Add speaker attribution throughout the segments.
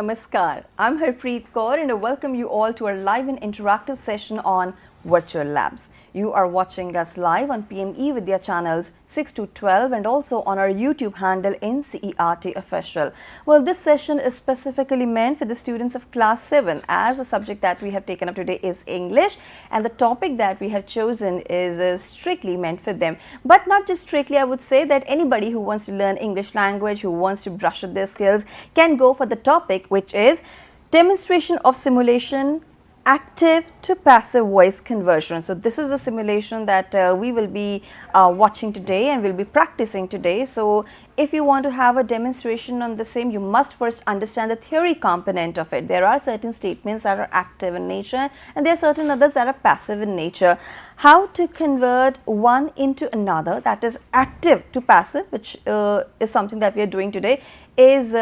Speaker 1: Namaskar. I'm Harpreet Kaur and I welcome you all to our live and interactive session on virtual labs. You are watching us live on PM eVidya channels 6 to 12 and also on our YouTube handle NCERT official. Well, this session is specifically meant for the students of class 7 as the subject that we have taken up today is English and the topic that we have chosen is strictly meant for them. But not just strictly, I would say that anybody who wants to learn English language, who wants to brush up their skills can go for the topic, which is demonstration of simulation active to passive voice conversion. So this is the simulation that we will be watching today and we'll be practicing today. So if you want to have a demonstration on the same, you must first understand the theory component of it. There are certain statements that are active in nature and there are certain others that are passive in nature. How to convert one into another, that is active to passive, which is something that we are doing today, is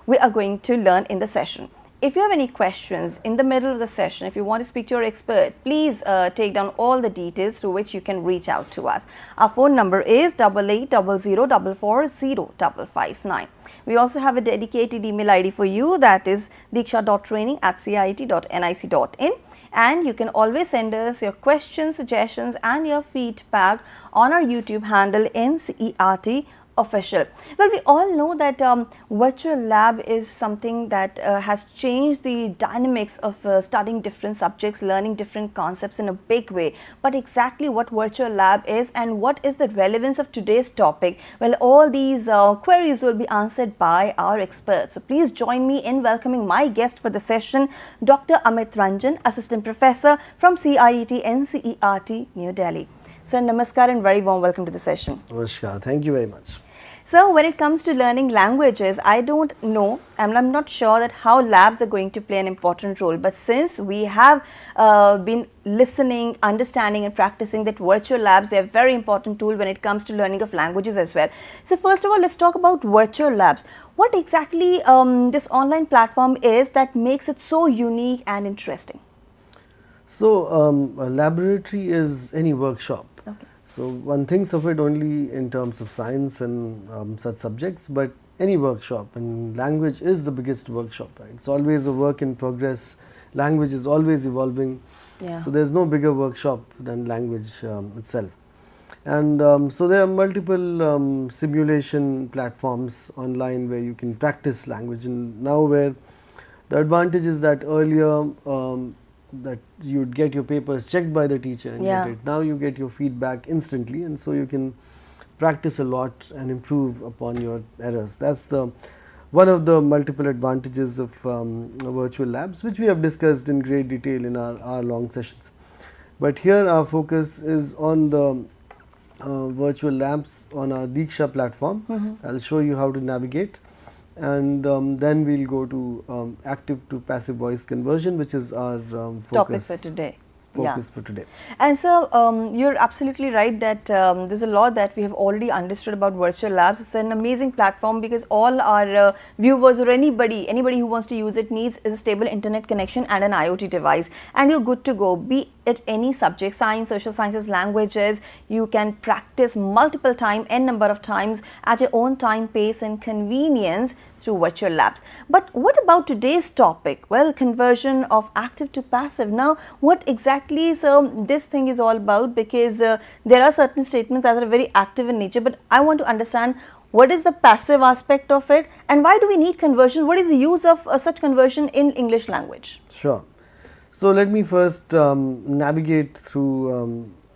Speaker 1: we are going to learn in the session. If you have any questions in the middle of the session, if you want to speak to your expert, please take down all the details through which you can reach out to us. Our phone number is 8800440559. We also have a dedicated email ID for you, that is diksha.training@ciet.nic.in, and you can always send us your questions, suggestions and your feedback on our YouTube handle NCERT official. Well, we all know that virtual lab is something that has changed the dynamics of studying different subjects, learning different concepts in a big way. But exactly what virtual lab is and what is the relevance of today's topic, well, all these queries will be answered by our experts. So please join me in welcoming my guest for the session, Dr. Amit Ranjan, Assistant Professor from CIET NCERT, New Delhi. Sir, namaskar and very warm welcome to the session.
Speaker 2: Namaskar, thank you very much.
Speaker 1: So, when it comes to learning languages, I don't know, and I'm not sure that how labs are going to play an important role. But since we have been listening, understanding and practicing that virtual labs, they're a very important tool when it comes to learning of languages as well. So, first of all, let's talk about virtual labs. What exactly this online platform is that makes it so unique and interesting?
Speaker 2: So, a laboratory is any workshop.
Speaker 1: Okay.
Speaker 2: So, one thinks of it only in terms of science and such subjects, but any workshop, and language is the biggest workshop, right? It's always a work in progress. Language is always evolving.
Speaker 1: Yeah.
Speaker 2: So, there's no bigger workshop than language itself. And so, there are multiple simulation platforms online where you can practice language, and now where the advantage is that earlier that you would get your papers checked by the teacher and
Speaker 1: Yeah.
Speaker 2: get it. Now you get your feedback instantly, and so you can practice a lot and improve upon your errors. That's the one of the multiple advantages of virtual labs, which we have discussed in great detail in our long sessions. But here our focus is on the virtual labs on our Diksha platform. I'll show you how to navigate. And then we'll go to active to passive voice conversion, which is our
Speaker 1: Topic for today.
Speaker 2: For today.
Speaker 1: And so you're absolutely right that there's a lot that we have already understood about virtual labs. It's an amazing platform because all our viewers or anybody who wants to use it needs is a stable internet connection and an IoT device, and you're good to go. Be it any subject, science, social sciences, languages, you can practice multiple times, n number of times at your own time, pace and convenience through virtual labs. But what about today's topic? Well, conversion of active to passive. Now, what exactly this thing is all about, because there are certain statements that are very active in nature, but I want to understand what is the passive aspect of it and why do we need conversion? What is the use of such conversion in English language?
Speaker 2: Sure. So, let me first navigate through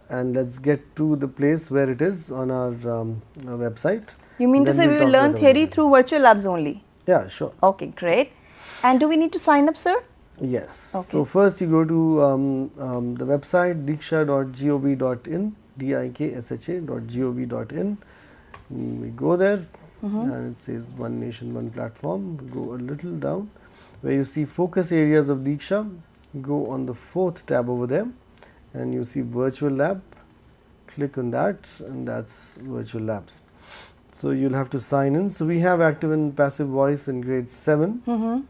Speaker 2: and let's get to the place where it is on our website.
Speaker 1: You mean to say we will learn theory through virtual labs only?
Speaker 2: Yeah, sure.
Speaker 1: Okay, great. And do we need to sign up, sir?
Speaker 2: Yes.
Speaker 1: Okay.
Speaker 2: So, first you go to the website diksha.gov.in, diksha.gov.in. We go there and it says One Nation, One Platform. Go a little down where you see focus areas of Diksha. Go on the 4th tab over there and you see virtual lab. Click on that and that's virtual labs. So, you will have to sign in. So, we have active and passive voice in grade 7. So,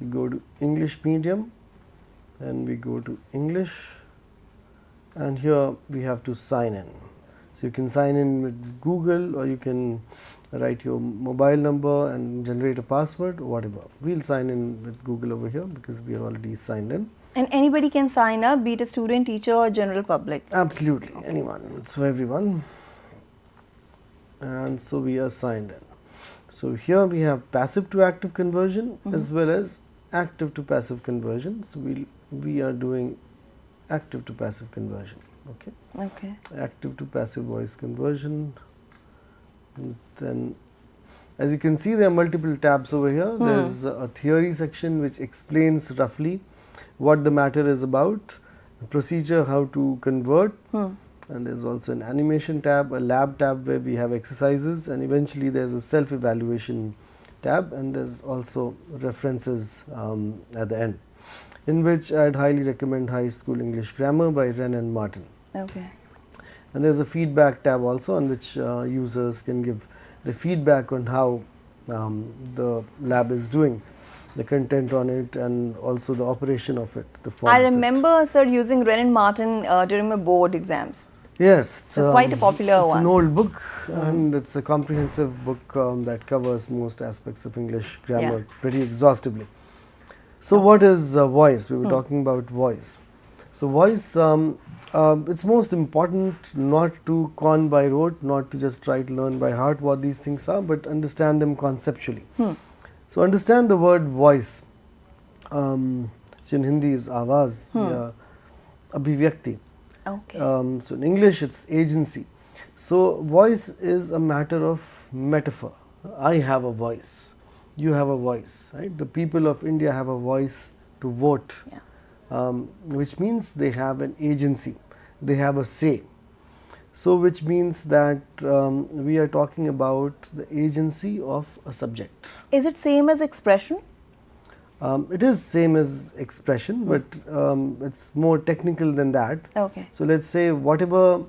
Speaker 2: we go to English medium and we go to English, and here we have to sign in. So you can sign in with Google, or you can write your mobile number and generate a password, or whatever. We'll sign in with Google over here because we are already signed in.
Speaker 1: And anybody can sign up, be it a student, teacher, or general public?
Speaker 2: Absolutely, anyone. It's for everyone. And so we are signed in. So here we have passive to active conversion as well as active to passive conversion. So we are doing active to passive conversion. Okay.
Speaker 1: Okay.
Speaker 2: Active to passive voice conversion. And then, as you can see, there are multiple tabs over here. There's a theory section which explains roughly what the matter is about, the procedure, how to convert, and there's also an animation tab, a lab tab where we have exercises, and eventually there's a self-evaluation tab, and there's also references at the end, in which I'd highly recommend High School English Grammar by Wren and Martin.
Speaker 1: Okay.
Speaker 2: And there's a feedback tab also, on which users can give the feedback on how the lab is doing, the content on it, and also the operation of it, the form
Speaker 1: I
Speaker 2: of it.
Speaker 1: remember, sir, using Wren and Martin during my board exams.
Speaker 2: Yes, it's
Speaker 1: quite a popular
Speaker 2: it's
Speaker 1: one.
Speaker 2: an old book, and it's a comprehensive book that covers most aspects of English grammar pretty exhaustively. So what is voice? We were talking about voice. So voice, it's most important not to con by rote, not to just try to learn by heart what these things are, but understand them conceptually. So understand the word voice, which in Hindi is आवाज़ या अभिव्यक्ति.
Speaker 1: Okay.
Speaker 2: So in English it's agency. So voice is a matter of metaphor. I have a voice, you have a voice, right? The people of India have a voice to vote, which means they have an agency, they have a say. So which means that we are talking about the agency of a subject.
Speaker 1: Is it same as expression?
Speaker 2: It is same as expression, but it's more technical than that.
Speaker 1: Okay.
Speaker 2: So let's say whatever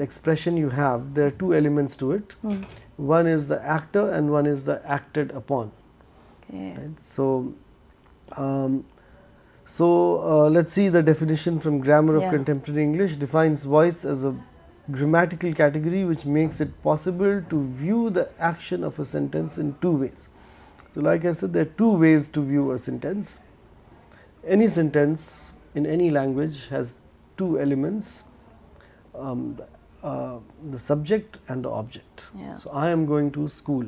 Speaker 2: expression you have, there are two elements to it. One is the actor and one is the acted upon.
Speaker 1: Okay.
Speaker 2: Right? So let's see the definition from Grammar of Contemporary English. Defines voice as a grammatical category which makes it possible to view the action of a sentence in two ways. So like I said, there are two ways to view a sentence. Any sentence in any language has two elements, the subject and the object.
Speaker 1: Yeah.
Speaker 2: So I am going to school.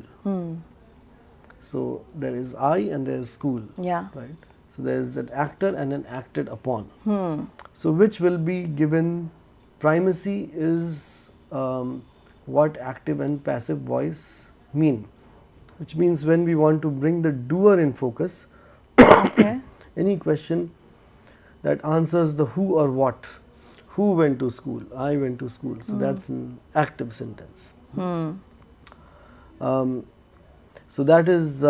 Speaker 2: So there is I and there is school.
Speaker 1: Yeah.
Speaker 2: Right. So there is an actor and an acted upon. So which will be given primacy is what active and passive voice mean, which means when we want to bring the doer in focus, any question that answers the who or what, who went to school, I went to school, so that's an active sentence. So that is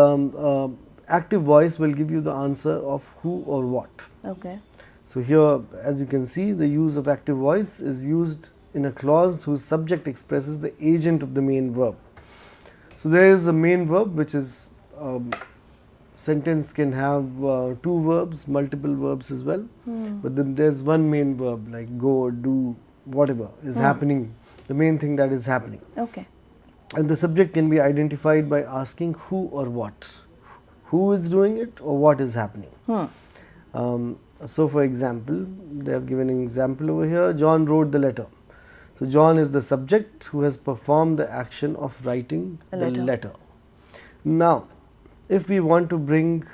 Speaker 2: active voice will give you the answer of who or what.
Speaker 1: Okay.
Speaker 2: So here, as you can see, the use of active voice is used in a clause whose subject expresses the agent of the main verb. So there is a main verb, which is sentence can have two verbs, multiple verbs as well, but then there's one main verb like go, do, whatever is happening, the main thing that is happening.
Speaker 1: Okay.
Speaker 2: And the subject can be identified by asking who or what, who is doing it or what is happening. So for example, they have given an example over here. John wrote the letter. So John is the subject who has performed the action of writing the letter. Now, if we want to bring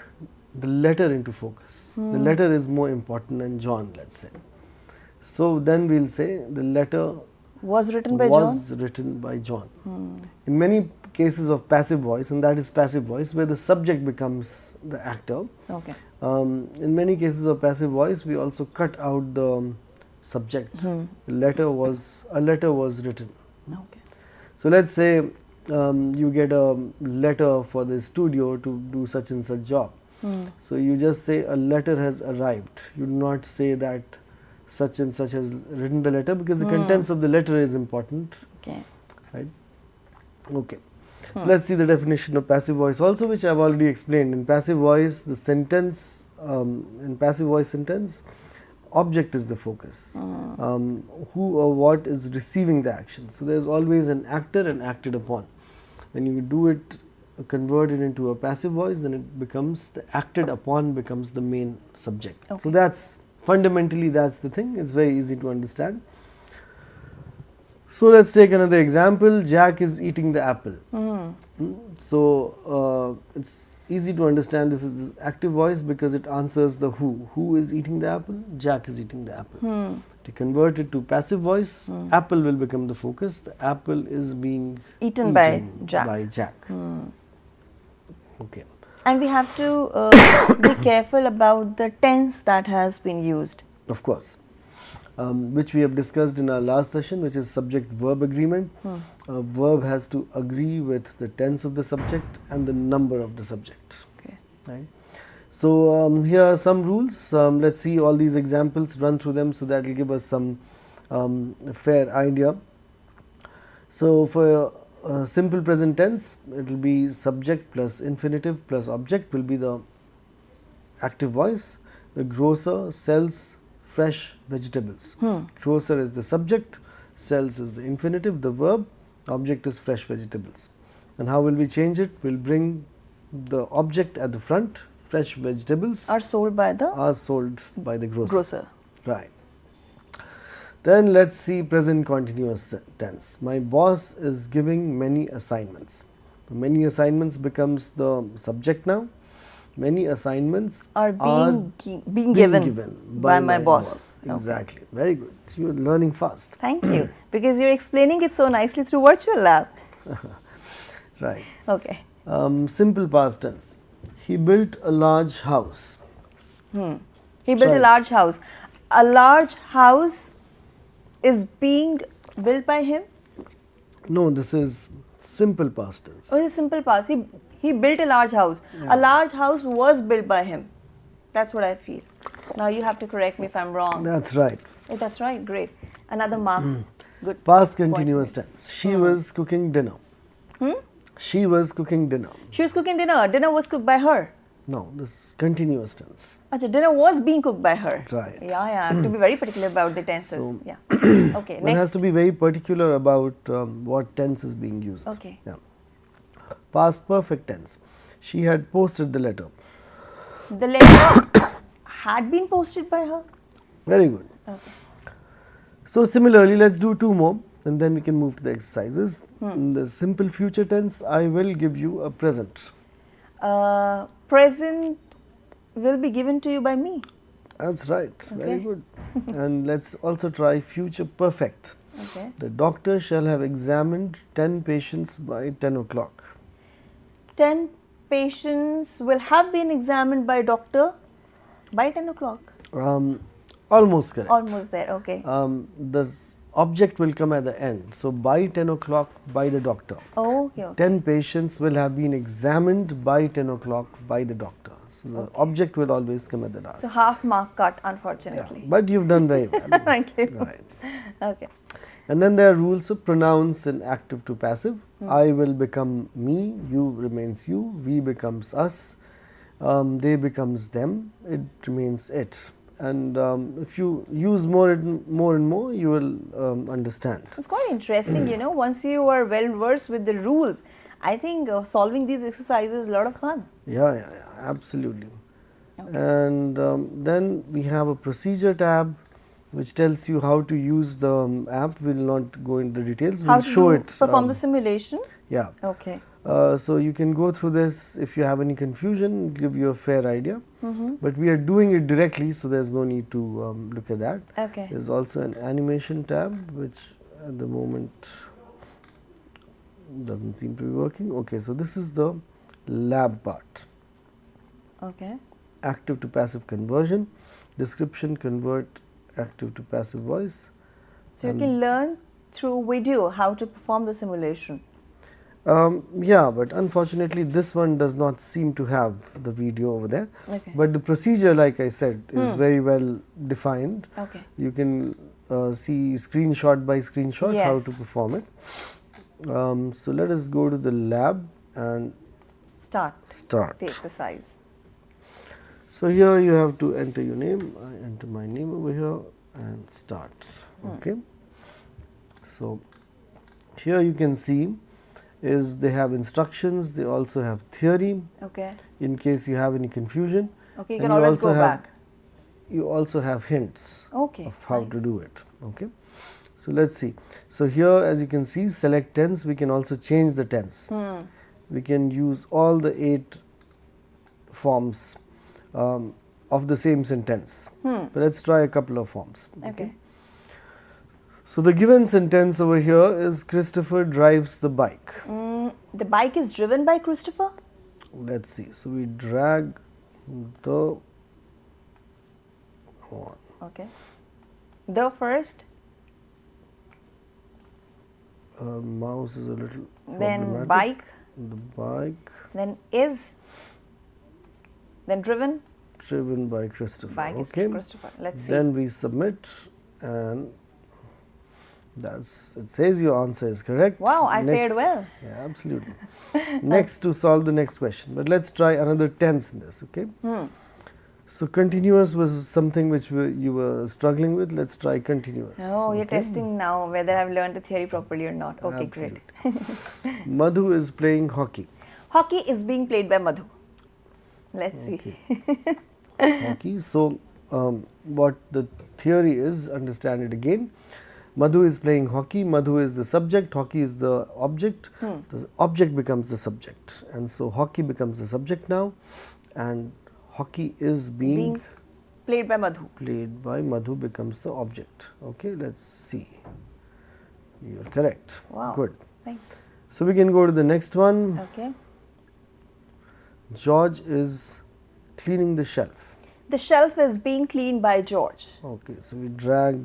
Speaker 2: the letter into focus, the letter is more important than John, let's say. So then we'll say the letter
Speaker 1: was written by
Speaker 2: John. In many cases of passive voice, and that is passive voice, where the subject becomes the actor.
Speaker 1: Okay.
Speaker 2: In many cases of passive voice, we also cut out the subject. A letter was written.
Speaker 1: Okay.
Speaker 2: So let's say you get a letter for the studio to do such and such job. So you just say a letter has arrived. You do not say that such and such has written the letter, because the contents of the letter is important.
Speaker 1: Okay.
Speaker 2: Right. Okay. So let's see the definition of passive voice also, which I have already explained. In passive voice, the sentence, in passive voice sentence, object is the focus. Who or what is receiving the action. So there is always an actor and acted upon. When you do it, convert it into a passive voice, then it becomes the acted upon becomes the main subject.
Speaker 1: Okay.
Speaker 2: So that's fundamentally that's the thing. It's very easy to understand. So let's take another example. Jack is eating the apple. So it's easy to understand this is active voice because it answers the who. Who is eating the apple? Jack is eating the apple. To convert it to passive voice, apple will become the focus. The apple is being
Speaker 1: Eaten by Jack.
Speaker 2: Okay.
Speaker 1: And we have to be careful about the tense that has been used.
Speaker 2: Of course. Which we have discussed in our last session, which is subject-verb agreement. A verb has to agree with the tense of the subject and the number of the subject.
Speaker 1: Okay.
Speaker 2: Right. So here are some rules. Let's see all these examples, run through them, so that will give us some fair idea. So for simple present tense, it will be subject plus infinitive plus object will be the active voice. The grocer sells fresh vegetables. Grocer is the subject, sells is the infinitive, the verb, object is fresh vegetables. And how will we change it? We will bring the object at the front. Fresh vegetables
Speaker 1: Are sold by the
Speaker 2: grocer. Right. Then let's see present continuous tense. My boss is giving many assignments. The many assignments becomes the subject now. Many assignments
Speaker 1: are being given by my boss.
Speaker 2: Exactly. Okay. Very good. You are learning fast.
Speaker 1: Thank you. Because you are explaining it so nicely through virtual lab.
Speaker 2: Right.
Speaker 1: Okay.
Speaker 2: Simple past tense. He built a large house.
Speaker 1: He built a large house. A large house is being built by him?
Speaker 2: No, this is simple past tense.
Speaker 1: Oh, it's simple past. He built a large house. Yeah. A large house was built by him. That's what I feel. Now you have to correct me if I'm wrong.
Speaker 2: That's right.
Speaker 1: Oh, that's right. Great. Another mark. Good.
Speaker 2: Past continuous tense. She was cooking dinner. She was cooking dinner.
Speaker 1: She was cooking dinner. Dinner was cooked by her.
Speaker 2: No, this is continuous tense.
Speaker 1: Achha, dinner was being cooked by her.
Speaker 2: Right.
Speaker 1: Yeah, I have to be very particular about the tenses.
Speaker 2: So,
Speaker 1: yeah. Okay.
Speaker 2: One has to be very particular about what tense is being used.
Speaker 1: Okay.
Speaker 2: Yeah. Past perfect tense. She had posted the letter.
Speaker 1: The letter had been posted by her.
Speaker 2: Very good.
Speaker 1: Okay.
Speaker 2: So similarly, let's do two more, and then we can move to the exercises. In the simple future tense, I will give you a present.
Speaker 1: Present will be given to you by me.
Speaker 2: That's right.
Speaker 1: Okay.
Speaker 2: Very good. And let's also try future perfect.
Speaker 1: Okay.
Speaker 2: The doctor shall have examined 10 patients by 10 o'clock.
Speaker 1: 10 patients will have been examined by doctor by 10 o'clock.
Speaker 2: Almost correct.
Speaker 1: Almost there. Okay.
Speaker 2: The object will come at the end. So by 10 o'clock by the doctor.
Speaker 1: Oh, okay, okay.
Speaker 2: 10 patients will have been examined by 10 o'clock by the doctor. So the object will always come at the last.
Speaker 1: So half mark cut, unfortunately.
Speaker 2: Yeah, but you've done very well.
Speaker 1: Thank you.
Speaker 2: Right.
Speaker 1: Okay.
Speaker 2: And then there are rules of pronouns in active to passive. I will become me, you remains you, we becomes us, they becomes them, it remains it. And if you use more and more, you will understand.
Speaker 1: It's quite interesting, you know, once you are well versed with the rules, I think solving these exercises is a lot of fun.
Speaker 2: Yeah, absolutely.
Speaker 1: Okay.
Speaker 2: And then we have a procedure tab which tells you how to use the app. We will not go into the details, we will show it.
Speaker 1: Perform the simulation?
Speaker 2: Yeah.
Speaker 1: Okay.
Speaker 2: So you can go through this. If you have any confusion, give you a fair idea. But we are doing it directly, so there's no need to look at that.
Speaker 1: Okay.
Speaker 2: There's also an animation tab, which at the moment doesn't seem to be working. Okay, so this is the lab part.
Speaker 1: Okay.
Speaker 2: Active to passive conversion, description, convert active to passive voice.
Speaker 1: So you can learn through video how to perform the simulation.
Speaker 2: Yeah, but unfortunately this one does not seem to have the video over there.
Speaker 1: Okay.
Speaker 2: But the procedure, like I said, is very well defined.
Speaker 1: Okay.
Speaker 2: You can see screenshot by screenshot how to perform it. So let us go to the lab and
Speaker 1: start
Speaker 2: start.
Speaker 1: The exercise.
Speaker 2: So, here you have to enter your name. I enter my name over here and start. Okay. So, here you can see is they have instructions, they also have theory
Speaker 1: Okay.
Speaker 2: in case you have any confusion.
Speaker 1: Okay, you
Speaker 2: And
Speaker 1: can always
Speaker 2: also
Speaker 1: go
Speaker 2: have-
Speaker 1: back.
Speaker 2: You also have hints
Speaker 1: Okay.
Speaker 2: of how to
Speaker 1: nice.
Speaker 2: do it. Okay. So, let us see. So, here as you can see select tense, we can also change the tense. We can use all the 8 forms of the same sentence. But let us try a couple of forms.
Speaker 1: Okay.
Speaker 2: So, the given sentence over here is Christopher drives the bike.
Speaker 1: The bike is driven by Christopher?
Speaker 2: Let us see. So, we drag the on.
Speaker 1: Okay. The first,
Speaker 2: Mouse is a little
Speaker 1: then
Speaker 2: problematic.
Speaker 1: bike,
Speaker 2: The bike
Speaker 1: then is, then driven.
Speaker 2: driven by Christopher.
Speaker 1: Bike is
Speaker 2: Okay.
Speaker 1: Christopher. Let's see.
Speaker 2: Then we submit and it says your answer is correct.
Speaker 1: Wow, I fared
Speaker 2: Next.
Speaker 1: well.
Speaker 2: Yeah, absolutely. Next to solve the next question, but let's try another tense in this. Okay. So continuous was something which you were struggling with. Let's try continuous.
Speaker 1: Oh, you're
Speaker 2: Okay?
Speaker 1: testing now whether I've learned the theory properly or not. Okay,
Speaker 2: Absolutely.
Speaker 1: great.
Speaker 2: Madhu is playing hockey.
Speaker 1: Hockey is being played by Madhu. Let's see.
Speaker 2: Hockey. So what the theory is, understand it again. Madhu is playing hockey. Madhu is the subject. Hockey is the object. The object becomes the subject, and so hockey becomes the subject now, and hockey is being
Speaker 1: Played by Madhu.
Speaker 2: played by Madhu becomes the object. Okay, let's see. You are correct.
Speaker 1: Wow.
Speaker 2: Good.
Speaker 1: Thanks.
Speaker 2: So we can go to the next one.
Speaker 1: Okay.
Speaker 2: George is cleaning the shelf.
Speaker 1: The shelf is being cleaned by George.
Speaker 2: Okay, so we drag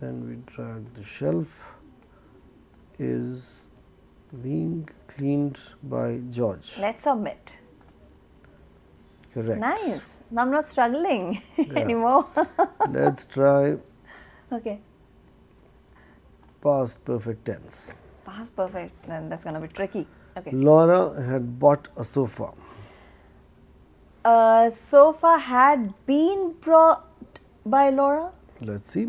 Speaker 2: then we drag the shelf is being cleaned by George.
Speaker 1: Let's submit.
Speaker 2: Correct.
Speaker 1: Nice. Now I'm not struggling anymore.
Speaker 2: Let's try
Speaker 1: Okay.
Speaker 2: past perfect tense.
Speaker 1: Past perfect. Then that's going to be tricky. Okay.
Speaker 2: Laura had bought a sofa.
Speaker 1: Sofa had been brought by Laura.
Speaker 2: Let's see.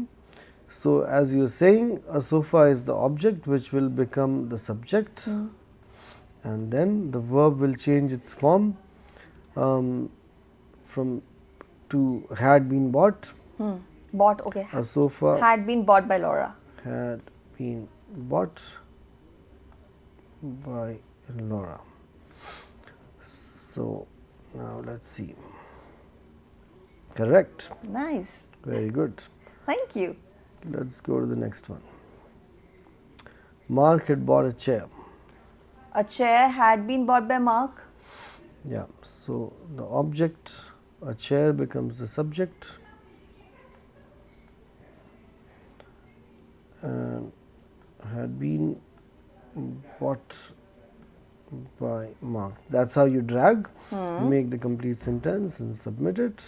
Speaker 2: So, as you are saying, a sofa is the object which will become the subject, and then the verb will change its form from to had been bought.
Speaker 1: Bought. Okay.
Speaker 2: A sofa
Speaker 1: Had been bought by Laura.
Speaker 2: had been bought by Laura. So, now let's see. Correct.
Speaker 1: Nice.
Speaker 2: Very good.
Speaker 1: Thank you.
Speaker 2: Let's go to the next one. Mark had bought a chair.
Speaker 1: A chair had been bought by Mark.
Speaker 2: Yeah, so the object, a chair becomes the subject, and had been bought by Mark. That's how you drag, make the complete sentence and submit it,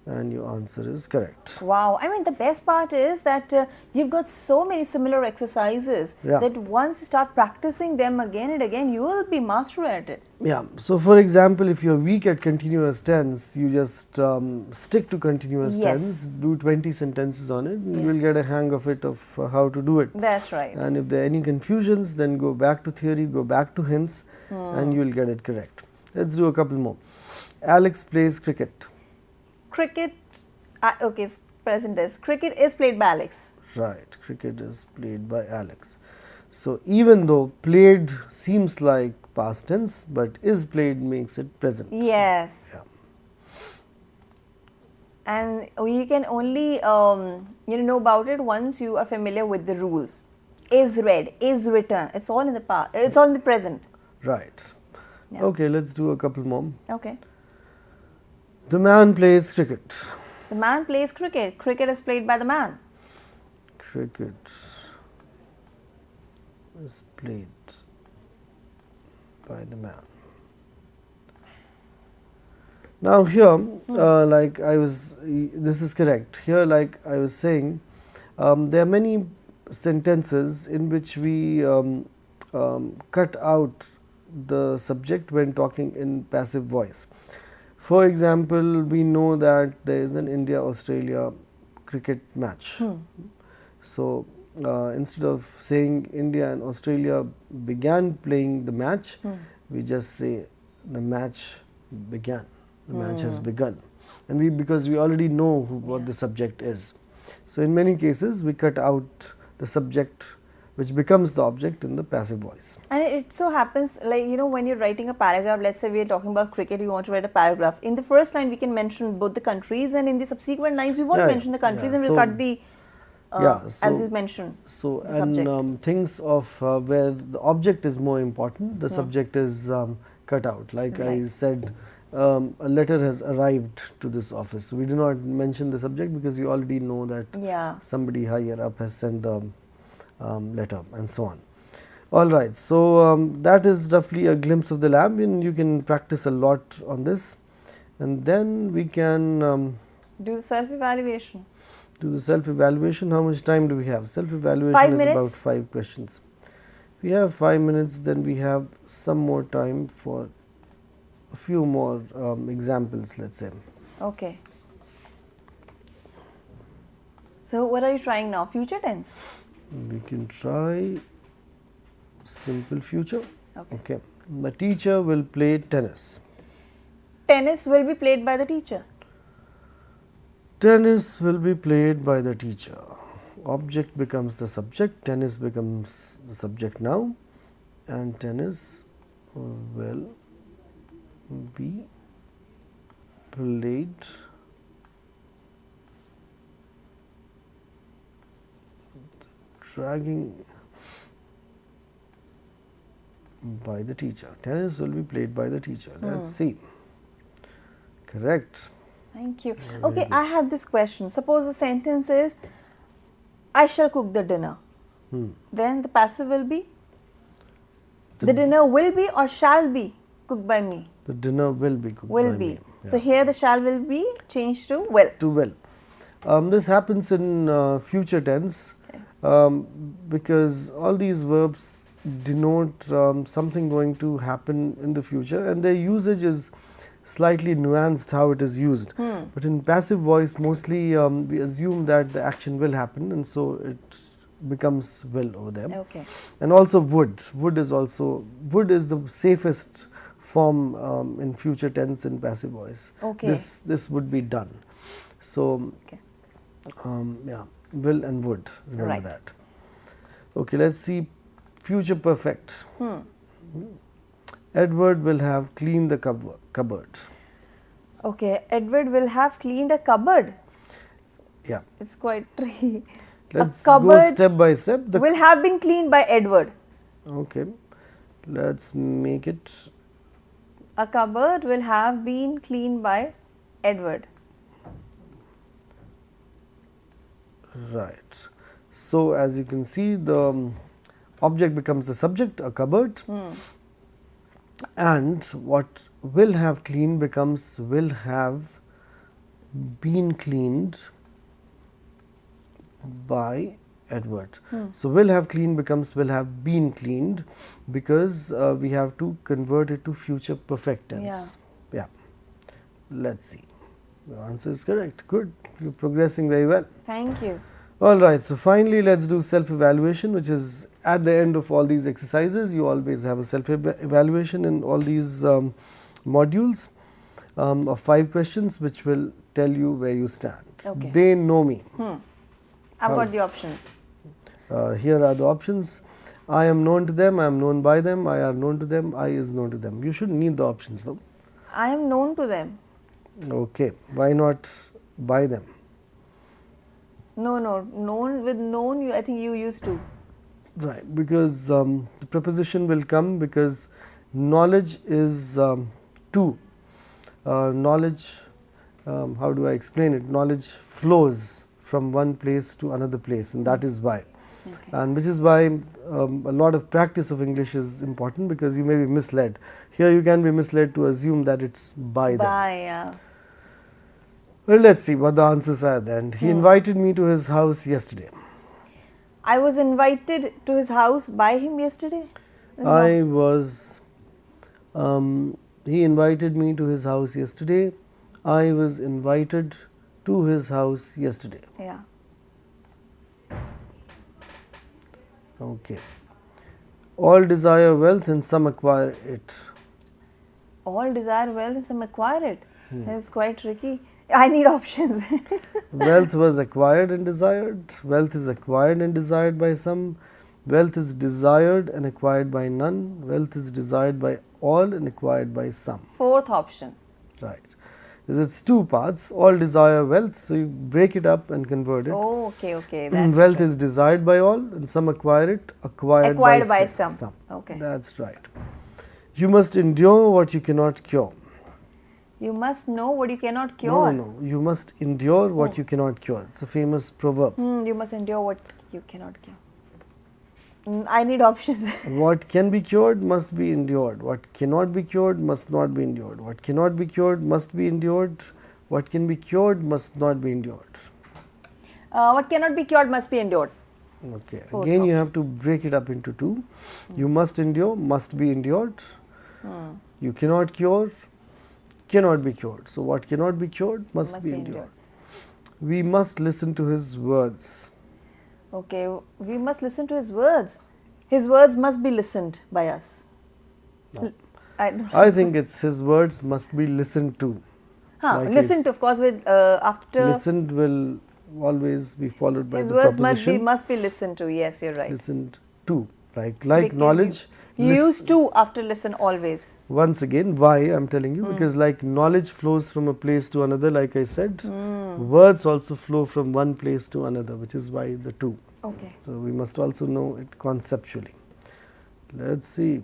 Speaker 2: and your answer is correct.
Speaker 1: Wow. I mean, the best part is that you've got so many similar exercises
Speaker 2: Yeah.
Speaker 1: that once you start practicing them again and again, you will be master at it.
Speaker 2: Yeah, so for example, if you're weak at continuous tense, you just stick to continuous
Speaker 1: Yes.
Speaker 2: tense, do 20 sentences on it, and you will get a hang of it, of how to do it.
Speaker 1: That's right.
Speaker 2: And if there are any confusions, then go back to theory, go back to hints, and you will get it correct. Let's do a couple more. Alex plays cricket.
Speaker 1: Cricket, okay, present tense. Cricket is played by Alex.
Speaker 2: Right, cricket is played by Alex. So, even though played seems like past tense, but is played makes it present.
Speaker 1: Yes.
Speaker 2: Yeah.
Speaker 1: And you can only know about it once you are familiar with the rules. Is read, is written. It's all in the past. It's all in the present.
Speaker 2: Right.
Speaker 1: Yeah.
Speaker 2: Okay, let's do a couple more.
Speaker 1: Okay.
Speaker 2: The man plays cricket.
Speaker 1: The man plays cricket. Cricket is played by the man.
Speaker 2: Cricket is played by the man. Now here, like I was, this is correct. Here, like I was saying, there are many sentences in which we cut out the subject when talking in passive voice. For example, we know that there is an India-Australia cricket match. So, instead of saying India and Australia began playing the match, we just say the match began, the match has begun. And because we already know what the subject is. So, in many cases we cut out the subject which becomes the object in the passive voice.
Speaker 1: And it so happens, like, you know, when you're writing a paragraph, let's say we are talking about cricket, we want to write a paragraph. In the first line, we can mention both the countries, and in the subsequent lines, we won't mention the countries, and we'll cut the, as you mentioned,
Speaker 2: so
Speaker 1: the subject.
Speaker 2: Things of where the object is more important, the subject is cut out. Like I said, a letter has arrived to this office. We do not mention the subject because we already know that somebody higher up has sent the letter, and so on. All right, so that is roughly a glimpse of the lab, and you can practice a lot on this, and then we can
Speaker 1: do the self-evaluation.
Speaker 2: Do the self-evaluation. How much time do we have? Self-evaluation is about 5 questions. If we have 5 minutes, then we have some more time for a few more examples, let's say.
Speaker 1: Okay. So what are you trying now? Future tense?
Speaker 2: We can try simple future. Okay. The teacher will play tennis.
Speaker 1: Tennis will be played by the teacher.
Speaker 2: Tennis will be played by the teacher. Object becomes the subject. Tennis becomes the subject now, and tennis will be played by the teacher. Tennis will be played by the teacher. Let's see. Correct.
Speaker 1: Thank you. Okay, I have this question. Suppose the sentence is, I shall cook the dinner. Then the passive will be? The dinner will be or shall be cooked by me?
Speaker 2: The dinner will be cooked by me.
Speaker 1: So here the shall will be changed to will.
Speaker 2: To will. This happens in future tense because all these verbs denote something going to happen in the future, and their usage is slightly nuanced how it is used. But in passive voice, mostly we assume that the action will happen, and so it becomes will over there.
Speaker 1: Okay.
Speaker 2: And also would. Would is the safest form in future tense in passive voice.
Speaker 1: Okay.
Speaker 2: This would be done. So will and would, remember that. Okay, let's see future perfect. Edward will have cleaned the cupboard.
Speaker 1: Okay, Edward will have cleaned a cupboard.
Speaker 2: Yeah.
Speaker 1: It's quite tricky.
Speaker 2: Let's go step by step.
Speaker 1: Will have been cleaned by Edward.
Speaker 2: Okay. Let's make it.
Speaker 1: A cupboard will have been cleaned by Edward.
Speaker 2: Right. So as you can see, the object becomes the subject, a cupboard. And what will have cleaned becomes will have been cleaned by Edward. So will have cleaned becomes will have been cleaned because we have to convert it to future perfect tense. Yeah. Let's see. The answer is correct. Good. You're progressing very well.
Speaker 1: Thank you.
Speaker 2: All right. So finally, let's do self-evaluation, which is at the end of all these exercises. You always have a self-evaluation in all these modules of 5 questions, which will tell you where you stand.
Speaker 1: Okay.
Speaker 2: They know me.
Speaker 1: I've got the options.
Speaker 2: Here are the options. I am known to them, I am known by them, I are known to them, I is known to them. You shouldn't need the options though.
Speaker 1: I am known to them.
Speaker 2: Okay. Why not by them?
Speaker 1: No. Known with known, I think you used to.
Speaker 2: Right. Because the preposition will come because knowledge is two. Knowledge, how do I explain it? Knowledge flows from one place to another place, and that is why. Okay. And which is why a lot of practice of English is important, because you may be misled. Here you can be misled to assume that it's by them.
Speaker 1: Yeah.
Speaker 2: Well, let's see what the answers are then. He invited me to his house yesterday.
Speaker 1: I was invited to his house by him yesterday.
Speaker 2: I was He invited me to his house yesterday. I was invited to his house yesterday.
Speaker 1: Yeah.
Speaker 2: Okay. All desire wealth and some acquire it.
Speaker 1: All desire wealth and some acquire it. It's quite tricky. I need options.
Speaker 2: Wealth was acquired and desired. Wealth is acquired and desired by some. Wealth is desired and acquired by none. Wealth is desired by all and acquired by some.
Speaker 1: Fourth option.
Speaker 2: Right. It's two parts. All desire wealth, so you break it up and convert it.
Speaker 1: Oh, okay, okay. That's
Speaker 2: Wealth
Speaker 1: okay.
Speaker 2: is desired by all and some acquire it, acquired
Speaker 1: by some. Okay.
Speaker 2: That's right. You must endure what you cannot cure.
Speaker 1: You must know what you cannot cure.
Speaker 2: No, you must endure what you cannot cure. It's a famous proverb.
Speaker 1: You must endure what you cannot cure. I need options.
Speaker 2: What can be cured must be endured. What cannot be cured must not be endured. What cannot be cured must be endured. What can be cured must not be endured.
Speaker 1: What cannot be cured must be endured.
Speaker 2: Okay.
Speaker 1: Fourth
Speaker 2: Again, you
Speaker 1: option.
Speaker 2: have to break it up into two. You must endure, must be endured. You cannot cure, cannot be cured. So, what cannot be cured must be endured. We must listen to his words.
Speaker 1: Okay, we must listen to his words. His words must be listened by us.
Speaker 2: No.
Speaker 1: I
Speaker 2: I think it's his words must be listened to. Like
Speaker 1: listened to, of course, with after
Speaker 2: listened will always be followed by
Speaker 1: his
Speaker 2: the
Speaker 1: words
Speaker 2: proposition.
Speaker 1: must be listened to. Yes, you're right.
Speaker 2: Listened to, like
Speaker 1: Because
Speaker 2: knowledge.
Speaker 1: You use to after listen always.
Speaker 2: Once again, why I'm telling you, because like knowledge flows from a place to another, like I said, words also flow from one place to another, which is why the two.
Speaker 1: Okay.
Speaker 2: So we must also know it conceptually. Let's see.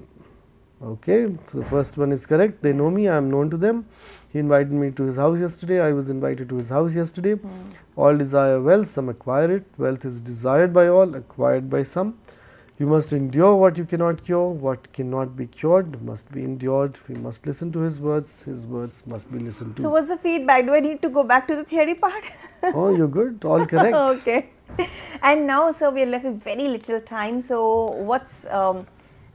Speaker 2: Okay, so the first one is correct. They know me, I am known to them. He invited me to his house yesterday. I was invited to his house yesterday. All desire wealth, some acquire it. Wealth is desired by all, acquired by some. You must endure what you cannot cure. What cannot be cured must be endured. We must listen to his words must be listened to.
Speaker 1: So what's the feedback? Do I need to go back to the theory part?
Speaker 2: Oh, you're good. All correct.
Speaker 1: Okay. And now, sir, we are left with very little time. So what's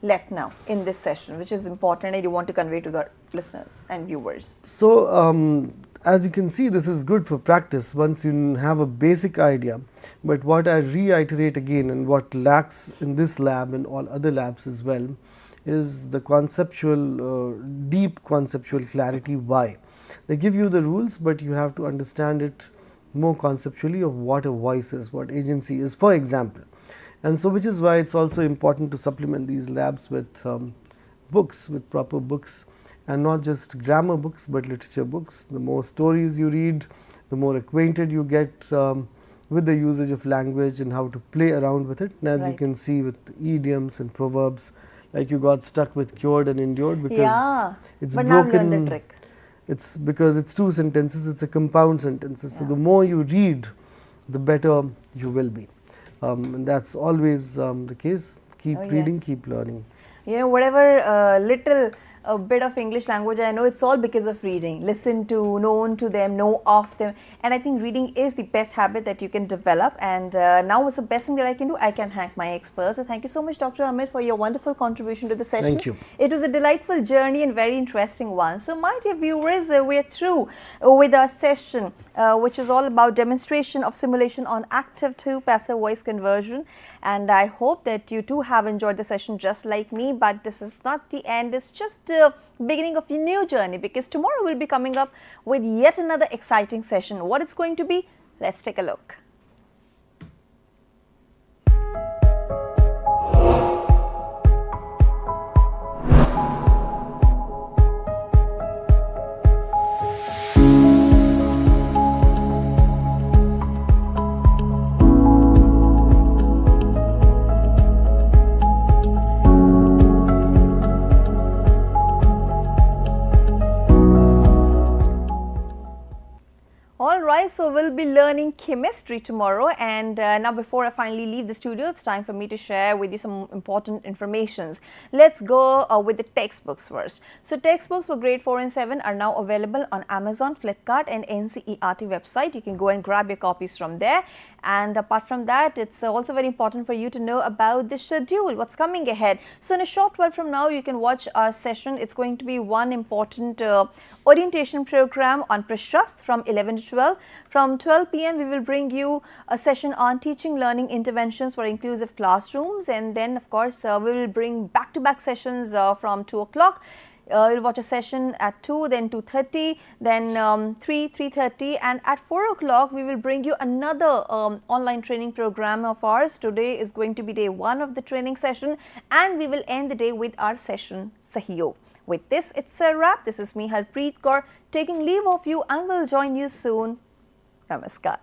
Speaker 1: left now in this session, which is important and you want to convey to the listeners and viewers?
Speaker 2: So, as you can see, this is good for practice once you have a basic idea. But what I reiterate again, and what lacks in this lab and all other labs as well, is the conceptual, deep conceptual clarity. Why? They give you the rules, but you have to understand it more conceptually of what a voice is, what agency is, for example. And so, which is why it's also important to supplement these labs with books, with proper books, and not just grammar books, but literature books. The more stories you read, the more acquainted you get with the usage of language and how to play around with it. And as you can see with idioms and proverbs, like you got stuck with cured and endured because it's
Speaker 1: but
Speaker 2: broken.
Speaker 1: Now I've learned the trick.
Speaker 2: It's because it's two sentences, it's a compound sentences. So the more you read, the better you will be. And that's always the case. Keep reading, keep learning.
Speaker 1: You know, whatever little bit of English language I know, it's all because of reading. Listen to, known to them, know of them. And I think reading is the best habit that you can develop. And now what's the best thing that I can do? I can thank my experts. So thank you so much, Dr. Amit, for your wonderful contribution to the session.
Speaker 2: Thank you.
Speaker 1: It was a delightful journey and very interesting one. So my dear viewers, we're through with our session, which is all about demonstration of simulation on active to passive voice conversion. And I hope that you too have enjoyed the session just like me, but this is not the end, it's just the beginning of a new journey, because tomorrow we'll be coming up with yet another exciting session. What it's going to be? Let's take a look. so we'll be learning chemistry tomorrow, and now before I finally leave the studio, it's time for me to share with you some important informations. Let's go with the textbooks first. So textbooks for grade 4 and 7 are now available on Amazon, Flipkart and NCERT website. You can go and grab your copies from there. And apart from that, it's also very important for you to know about the schedule, what's coming ahead. So in a short while from now, you can watch our session. It's going to be one important orientation program on Prashast from 11 to 12. From 12 p.m. we will bring you a session on teaching learning interventions for inclusive classrooms, and then of course we will bring back-to-back sessions from 2 o'clock. You'll watch a session at 2, then 2:30, then 3:30, and at 4 o'clock we will bring you another online training program of ours. Today is going to be day 1 of the training session, and we will end the day with our session Sahyog. With this, it's a wrap. This is me, Harpreet Kaur, taking leave of you, and will join you soon. Namaskar.